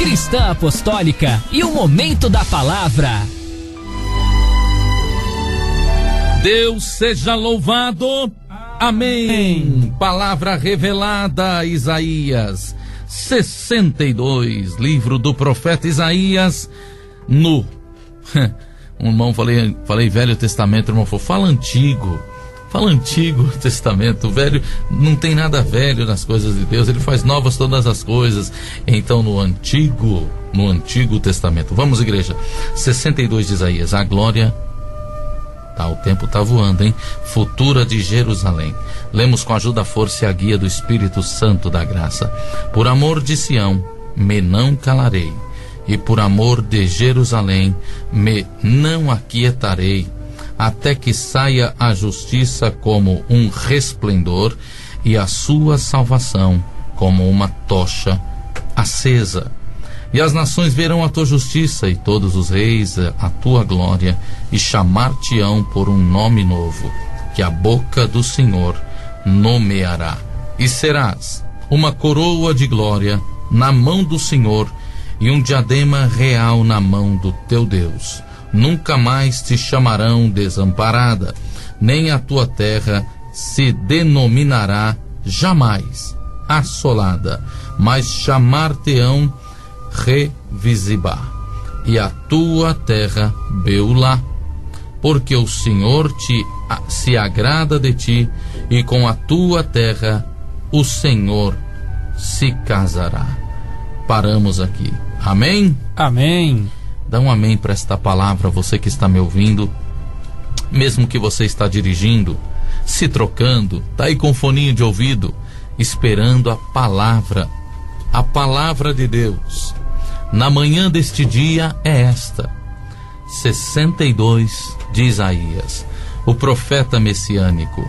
Cristã Apostólica e o Momento da Palavra. Deus seja louvado. Amém. Palavra revelada, Isaías 62, livro do profeta Isaías, no irmão, falei Velho Testamento, irmão, fala Antigo Testamento. Velho, não tem nada velho nas coisas de Deus, ele faz novas todas as coisas. Então no Antigo Testamento, vamos, igreja, 62 de Isaías, a glória, o tempo tá voando, hein? Futura de Jerusalém. Lemos com a ajuda, a força e a guia do Espírito Santo da graça. Por amor de Sião, me não calarei, e por amor de Jerusalém, me não aquietarei, até que saia a justiça como um resplendor, e a sua salvação como uma tocha acesa. E as nações verão a tua justiça, e todos os reis a tua glória, e chamar-te-ão por um nome novo, que a boca do Senhor nomeará. E serás uma coroa de glória na mão do Senhor, e um diadema real na mão do teu Deus. Nunca mais te chamarão desamparada, nem a tua terra se denominará jamais assolada, mas chamar-te-ão Revisibá, e a tua terra Beulá, porque o Senhor se agrada de ti, e com a tua terra o Senhor se casará. Paramos aqui. Amém? Amém. Dá um amém para esta palavra, você que está me ouvindo, mesmo que você está dirigindo, se trocando, tá aí com foninho de ouvido, esperando a palavra de Deus. Na manhã deste dia é esta, 62 de Isaías, o profeta messiânico,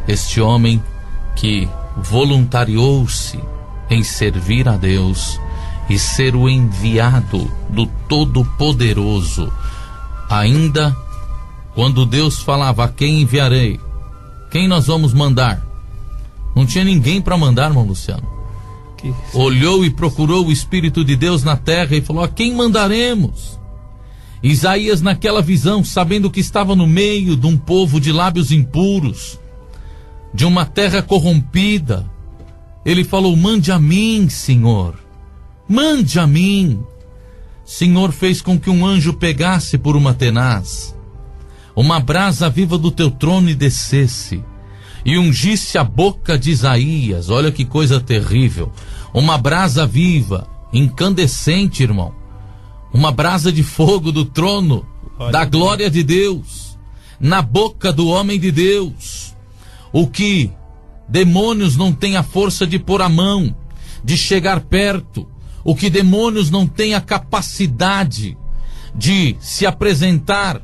este homem que voluntariou-se em servir a Deus e ser o enviado do Todo-Poderoso. Ainda quando Deus falava: a quem enviarei? Quem nós vamos mandar? Não tinha ninguém para mandar, irmão Luciano. Olhou e procurou o Espírito de Deus na terra e falou: a quem mandaremos? Isaías, naquela visão, sabendo que estava no meio de um povo de lábios impuros, de uma terra corrompida, ele falou: mande a mim, Senhor, mande a mim. Senhor, fez com que um anjo pegasse por uma tenaz, uma brasa viva do teu trono, e descesse e ungisse a boca de Isaías. Olha que coisa terrível. Uma brasa viva, incandescente, irmão. Uma brasa de fogo do trono, da glória de Deus, na boca do homem de Deus. O que demônios não têm a força de pôr a mão, de chegar perto. O que demônios não têm a capacidade de se apresentar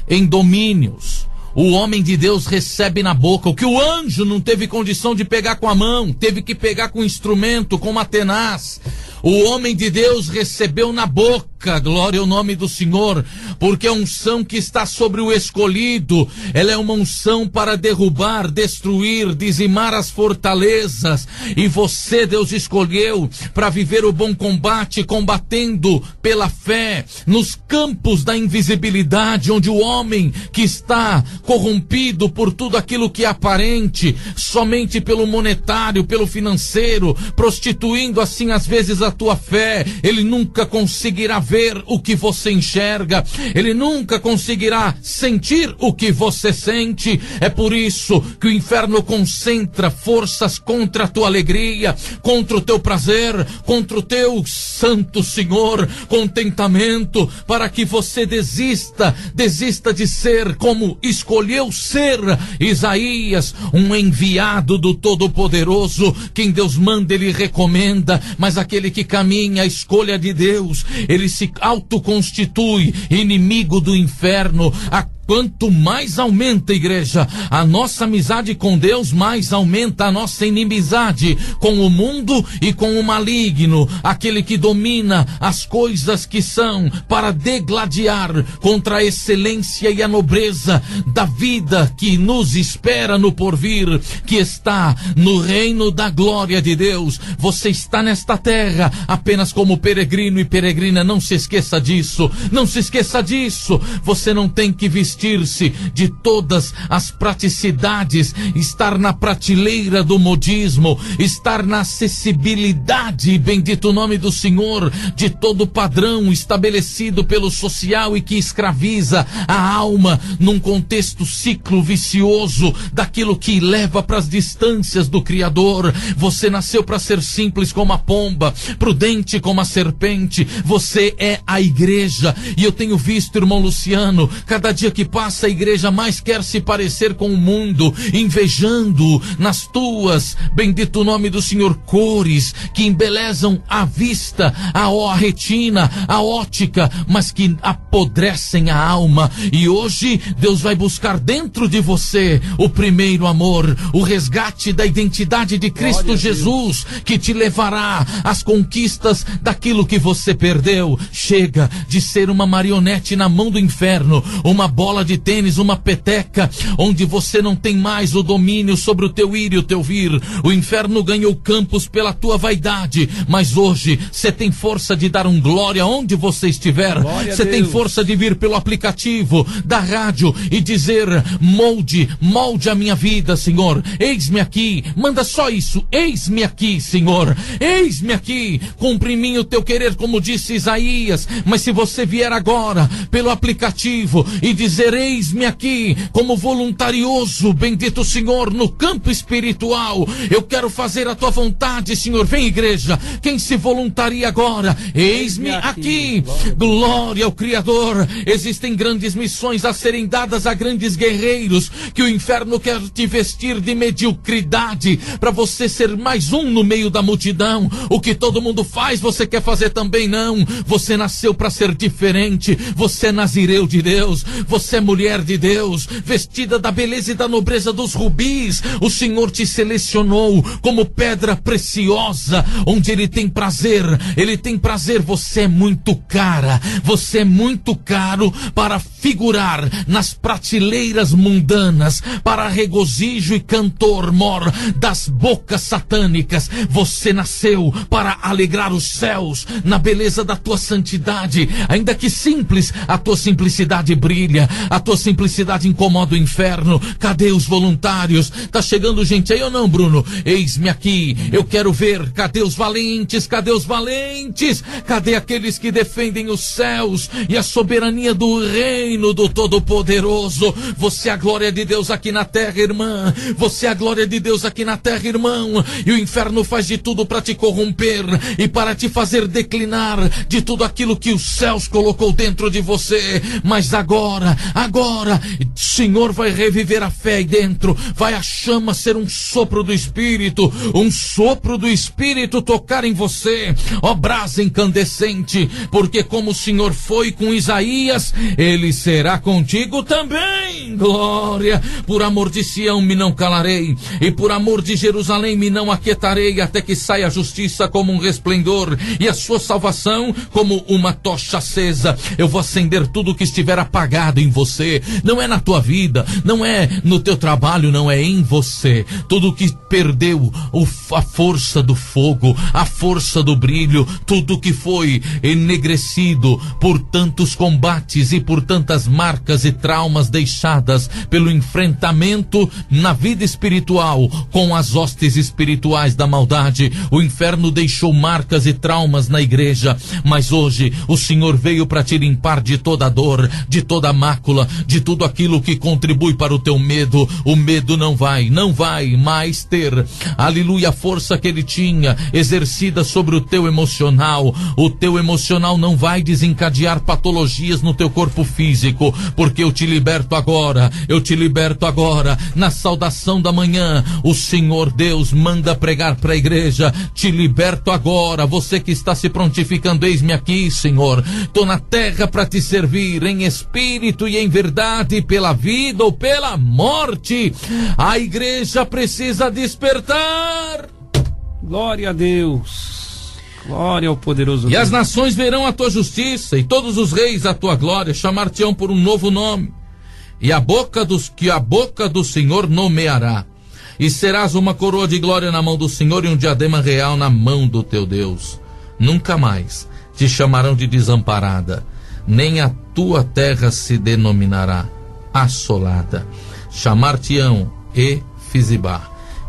em domínios, o homem de Deus recebe na boca. O que o anjo não teve condição de pegar com a mão, teve que pegar com um instrumento, com uma tenaz, o homem de Deus recebeu na boca. Glória ao nome do Senhor, porque a unção que está sobre o escolhido, ela é uma unção para derrubar, destruir, dizimar as fortalezas. E você, Deus escolheu para viver o bom combate, combatendo pela fé nos campos da invisibilidade, onde o homem que está corrompido por tudo aquilo que é aparente, somente pelo monetário, pelo financeiro, prostituindo assim às vezes a tua fé, ele nunca conseguirá ver o que você enxerga, ele nunca conseguirá sentir o que você sente. É por isso que o inferno concentra forças contra a tua alegria, contra o teu prazer, contra o teu santo Senhor, contentamento, para que você desista de ser como escolheu ser Isaías, um enviado do Todo-Poderoso. Quem Deus manda, ele recomenda, mas aquele que caminha a escolha de Deus, ele se autoconstitui inimigo do inferno. quanto mais aumenta, igreja, a nossa amizade com Deus, mais aumenta a nossa inimizade com o mundo e com o maligno, aquele que domina as coisas que são para degladiar contra a excelência e a nobreza da vida que nos espera no porvir, que está no reino da glória de Deus. Você está nesta terra apenas como peregrino e peregrina, não se esqueça disso, não se esqueça disso. Você não tem que vestir-se de todas as praticidades, estar na prateleira do modismo, estar na acessibilidade, bendito o nome do Senhor, de todo padrão estabelecido pelo social e que escraviza a alma num contexto ciclo vicioso daquilo que leva para as distâncias do Criador. Você nasceu para ser simples como a pomba, prudente como a serpente. Você é a igreja, e eu tenho visto, irmão Luciano, cada dia que passa a igreja mais quer se parecer com o mundo, invejando nas tuas, bendito o nome do Senhor, cores que embelezam a vista, a retina, a ótica, mas que apodrecem a alma. E hoje Deus vai buscar dentro de você o primeiro amor, o resgate da identidade de Cristo Jesus, que te levará às conquistas daquilo que você perdeu. Chega de ser uma marionete na mão do inferno, uma bola de tênis, uma peteca, onde você não tem mais o domínio sobre o teu ir e o teu vir. O inferno ganhou campos pela tua vaidade, mas hoje você tem força de dar um glória onde você estiver. Você tem força de vir pelo aplicativo da rádio e dizer: molde a minha vida, Senhor, eis-me aqui. Manda só isso: eis-me aqui, Senhor, eis-me aqui, cumpre em mim o teu querer, como disse Isaías. Mas se você vier agora pelo aplicativo e dizer: eis-me aqui, como voluntarioso, bendito Senhor, no campo espiritual, eu quero fazer a tua vontade, Senhor. Vem, igreja, quem se voluntaria agora? Eis-me aqui. Glória ao Criador. Existem grandes missões a serem dadas a grandes guerreiros, que o inferno quer te vestir de mediocridade para você ser mais um no meio da multidão. O que todo mundo faz, você quer fazer também? Não. Você nasceu para ser diferente. Você é nazireu de Deus, você é mulher de Deus, vestida da beleza e da nobreza dos rubis. O Senhor te selecionou como pedra preciosa, onde Ele tem prazer. Ele tem prazer. Você é muito cara, você é muito caro para figurar nas prateleiras mundanas, para regozijo e cantor mor das bocas satânicas. Você nasceu para alegrar os céus na beleza da tua santidade. Ainda que simples, a tua simplicidade brilha, a tua simplicidade incomoda o inferno. Cadê os voluntários? Tá chegando gente aí ou não, Bruno? Eis-me aqui, eu quero ver. Cadê os valentes? Cadê os valentes? Cadê aqueles que defendem os céus e a soberania do reino do Todo-Poderoso? Você é a glória de Deus aqui na terra, irmã. Você é a glória de Deus aqui na terra, irmão. E o inferno faz de tudo para te corromper e para te fazer declinar de tudo aquilo que os céus colocou dentro de você. Mas agora, o Senhor vai reviver a fé aí dentro. Vai a chama ser um sopro do Espírito, um sopro do Espírito tocar em você. Ó brasa incandescente, porque como o Senhor foi com Isaías, Ele será contigo também. Glória. Por amor de Sião me não calarei, e por amor de Jerusalém me não aquietarei, até que saia a justiça como um resplendor e a sua salvação como uma tocha acesa. Eu vou acender tudo que estiver apagado em você. Não é na tua vida, não é no teu trabalho, não é em você. Tudo que perdeu a força do fogo, a força do brilho, tudo que foi enegrecido por tantos combates e por tantas marcas e traumas deixadas pelo enfrentamento na vida espiritual com as hostes espirituais da maldade. O inferno deixou marcas e traumas na igreja, mas hoje o Senhor veio para te limpar de toda dor, de toda mácula, de tudo aquilo que contribui para o teu medo. O medo não vai mais ter, aleluia, a força que ele tinha exercida sobre o teu emocional. O teu emocional não vai desencadear patologias no teu corpo físico, porque eu te liberto agora, na saudação da manhã. O Senhor Deus manda pregar para a igreja: te liberto agora. Você que está se prontificando, eis-me aqui, Senhor, tô na terra para te servir em espírito e em verdade, pela vida ou pela morte. A igreja precisa despertar. Glória a Deus. Glória ao poderoso E Deus. as nações verão a tua justiça, e todos os reis a tua glória, chamar-te-ão por um novo nome, e a boca do Senhor nomeará. E serás uma coroa de glória na mão do Senhor e um diadema real na mão do teu Deus. Nunca mais te chamarão de desamparada, nem a tua terra se denominará assolada. Chamar-te-ão Efizibá,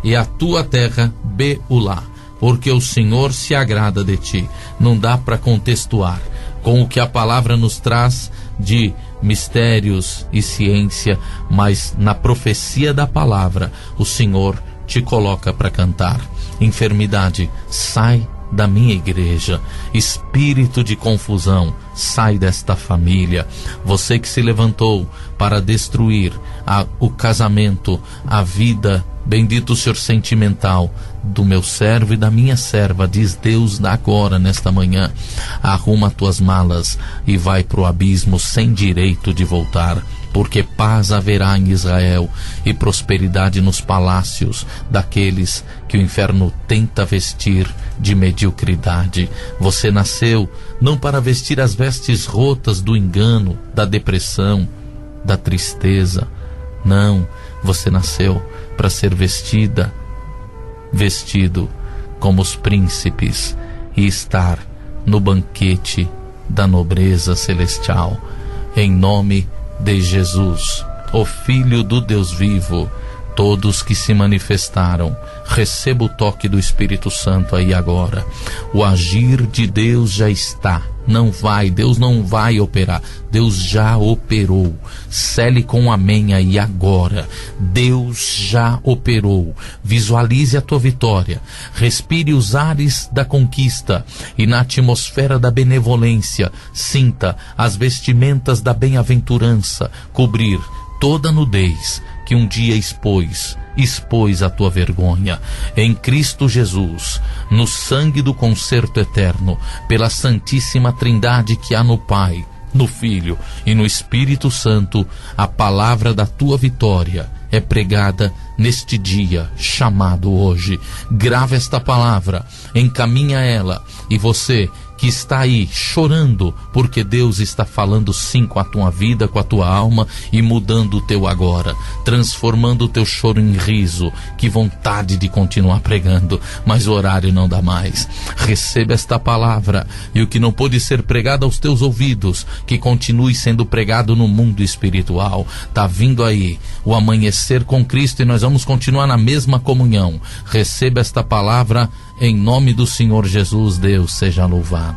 e a tua terra Beulá, porque o Senhor se agrada de ti. Não dá para contextuar com o que a palavra nos traz de mistérios e ciência, mas na profecia da palavra o Senhor te coloca para cantar. Enfermidade, sai da minha igreja. Espírito de confusão, sai desta família. Você que se levantou para destruir o casamento, a vida, bendito o Senhor, sentimental do meu servo e da minha serva, diz Deus agora, nesta manhã, arruma tuas malas e vai pro abismo sem direito de voltar, porque paz haverá em Israel e prosperidade nos palácios daqueles que o inferno tenta vestir de mediocridade. Você nasceu não para vestir as vestes rotas do engano, da depressão, da tristeza. Não, você nasceu para ser vestido como os príncipes e estar no banquete da nobreza celestial. Em nome de Jesus, o Filho do Deus vivo, todos que se manifestaram, receba o toque do Espírito Santo aí agora. O agir de Deus já está. Deus não vai operar. Deus já operou. Cele com um amém aí agora. Deus já operou. Visualize a tua vitória. Respire os ares da conquista. E na atmosfera da benevolência, sinta as vestimentas da bem-aventurança cobrir toda a nudez que um dia expôs a tua vergonha. Em Cristo Jesus, no sangue do concerto eterno, pela Santíssima Trindade que há no Pai, no Filho e no Espírito Santo, a palavra da tua vitória é pregada neste dia chamado hoje. Grava esta palavra, encaminha ela, e você que está aí chorando, porque Deus está falando sim com a tua vida, com a tua alma e mudando o teu agora, transformando o teu choro em riso. Que vontade de continuar pregando, mas o horário não dá mais. Receba esta palavra, e o que não pôde ser pregado aos teus ouvidos, que continue sendo pregado no mundo espiritual. Tá vindo aí o amanhecer com Cristo e nós vamos continuar na mesma comunhão. Receba esta palavra em nome do Senhor Jesus. Deus seja louvado.